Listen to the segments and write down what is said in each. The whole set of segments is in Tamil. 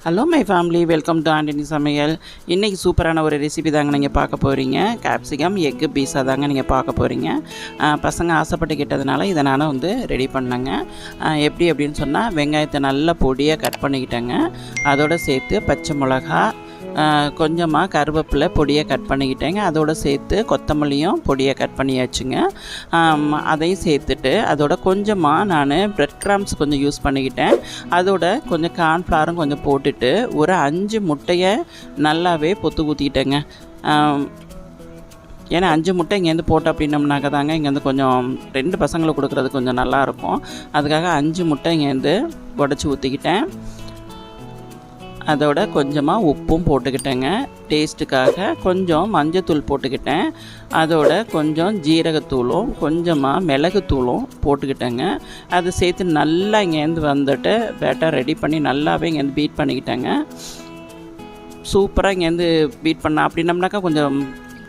Hello my family, welcome to Antony சமையல். இன்றைக்கி சூப்பரான ஒரு ரெசிபி தாங்க நீங்கள் பார்க்க போகிறீங்க. கேப்சிகம் எக்கு பீஸா தாங்க நீங்கள் பார்க்க போகிறீங்க. பசங்க ஆசைப்பட்டு கேட்டதுனால இதை நான் ரெடி பண்ணேங்க. எப்படி அப்படின்னு சொன்னால், வெங்காயத்தை நல்லா பொடியாக கட் பண்ணிக்கிட்டேங்க. அதோடு சேர்த்து பச்சை மிளகா, கொஞ்சமாக கருவேப்பிலை பொடியை கட் பண்ணிக்கிட்டேங்க. அதோடு சேர்த்து கொத்தமல்லியும் பொடியை கட் பண்ணியாச்சுங்க. அதையும் சேர்த்துட்டு அதோட கொஞ்சமாக நான் ப்ரெட் கிராம்ஸ் கொஞ்சம் யூஸ் பண்ணிக்கிட்டேன். அதோட கொஞ்சம் கார்ன்ஃப்ளவரும் கொஞ்சம் போட்டுட்டு ஒரு 5 முட்டையை நல்லாவே பொத்து ஊற்றிக்கிட்டேங்க. ஏன்னா 5 முட்டை இங்கேருந்து போட்டோம் அப்படின்னம்னாக்க தாங்க இங்கேருந்து கொஞ்சம் 2 பசங்களுக்கு கொடுக்குறது கொஞ்சம் நல்லாயிருக்கும். அதுக்காக 5 முட்டை இங்கேருந்து உடச்சி ஊற்றிக்கிட்டேன். அதோட கொஞ்சமாக உப்பும் போட்டுக்கிட்டேங்க. டேஸ்ட்டுக்காக கொஞ்சம் மஞ்சத்தூள் போட்டுக்கிட்டேன். அதோட கொஞ்சம் ஜீரகத்தூளும் கொஞ்சமாக மிளகுத்தூளும் போட்டுக்கிட்டேங்க. அதை சேர்த்து நல்லா இங்கேருந்து பேட்டர் ரெடி பண்ணி நல்லாவே இங்கேருந்து பீட் பண்ணிக்கிட்டேங்க. சூப்பராக இங்கேருந்து பீட் பண்ண அப்படின்னம்னாக்கா கொஞ்சம்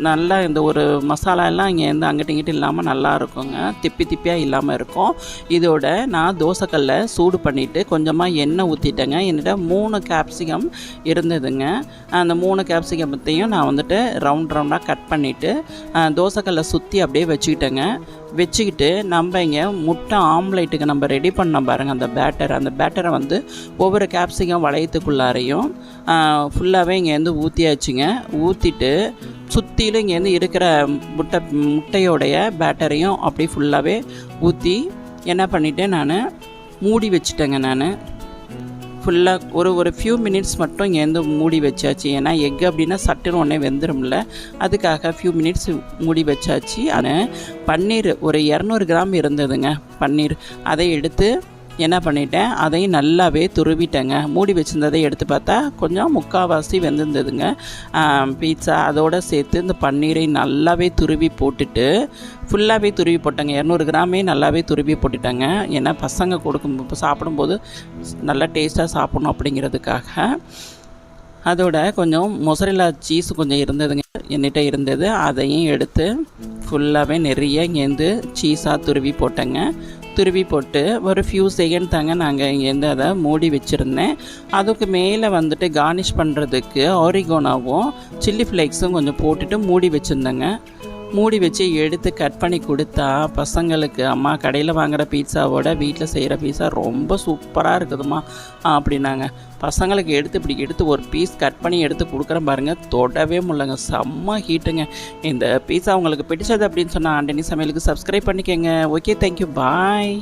நல்லா இந்த ஒரு மசாலா எல்லாம் இங்கேருந்து அங்கிட்ட இங்கிட்ட இல்லாமல் நல்லா இருக்குங்க. திப்பியாக இல்லாமல் இருக்கும். இதோட நான் தோசைக்கல்லை சூடு பண்ணிவிட்டு கொஞ்சமாக எண்ணெய் ஊற்றிட்டேங்க. என்னிட்ட 3 கேப்சிகம் இருந்ததுங்க. அந்த 3 கேப்சிகத்தையும் நான் ரவுண்டாக கட் பண்ணிவிட்டு தோசைக்கல்லை சுற்றி அப்படியே வச்சுக்கிட்டேங்க. வச்சுக்கிட்டு நம்ம இங்கே முட்டை ஆம்லேட்டுக்கு நம்ம ரெடி பண்ணோம் பாருங்கள், அந்த பேட்டரை ஒவ்வொரு கேப்சிகம் வளையத்துக்குள்ளாரையும் ஃபுல்லாகவே இங்கேருந்து ஊற்றியாச்சுங்க. ஊற்றிட்டு சுற்றிலும் இங்கேருந்து இருக்கிற முட்டையோடைய பேட்டரையும் அப்படி ஃபுல்லாகவே ஊற்றி என்ன பண்ணிவிட்டேன், நான் மூடி வச்சுட்டேங்க. நான் ஃபுல்லாக ஒரு ஃபியூ மினிட்ஸ் மட்டும் இங்கேருந்து மூடி வச்சாச்சு. ஏன்னா எக் அப்படின்னா சட்டுன்னு உடனே வெந்துடும்ல, அதுக்காக ஃபியூ மினிட்ஸ் மூடி வச்சாச்சு. ஆனால் பன்னீர் ஒரு 200 கிராம் இருந்ததுங்க. பன்னீர் அதை எடுத்து என்ன பண்ணிட்டேன், அதையும் நல்லாவே துருவிட்டேங்க. மூடி வச்சுருந்ததை எடுத்து பார்த்தா கொஞ்சம் முக்கால்வாசி வெந்திருந்ததுங்க பீட்சா. அதோடு சேர்த்து இந்த பன்னீரை நல்லாவே துருவி போட்டுட்டு ஃபுல்லாகவே துருவி போட்டேங்க. 200 கிராமே நல்லாவே துருவி போட்டுட்டேங்க. ஏன்னா பசங்க சாப்பிடும்போது நல்லா டேஸ்ட்டாக சாப்பிடணும் அப்படிங்கிறதுக்காக. அதோட கொஞ்சம் மொசரெல்லா சீஸ் கொஞ்சம் இருந்ததுங்க, என்கிட்ட இருந்தது. அதையும் எடுத்து ஃபுல்லாகவே நிறைய இங்கேருந்து சீஸாக துருவி போட்டேங்க. துருவி போட்டு ஒரு ஃபியூ செகண்ட் தாங்க நாங்கள் இங்கேருந்து அதை மூடி வச்சுருந்தேன். அதுக்கு மேலே கார்னிஷ் பண்ணுறதுக்கு ஆரிகோனாவும் சில்லி ஃப்ளேக்ஸும் கொஞ்சம் போட்டுட்டு மூடி வச்சுருந்தேங்க. மூடி வச்சு எடுத்து கட் பண்ணி கொடுத்தா பசங்களுக்கு, அம்மா கடையில் வாங்குகிற பீட்சாவோட வீட்டில் செய்கிற பீட்சா ரொம்ப சூப்பராக இருக்குதுமா அப்படின்னாங்க. பசங்களுக்கு இப்படி எடுத்து ஒரு பீஸ் கட் பண்ணி எடுத்து கொடுக்குறேன் பாருங்கள், தொடவே முடியலங்க. செம்ம ஹீட்டுங்க. இந்த பீட்சா உங்களுக்கு பிடிச்சது அப்படின்னு சொன்னால் ஆண்டனி சமையலுக்கு சப்ஸ்கிரைப் பண்ணிக்கோங்க. ஓகே, தேங்க்யூ, பாய்.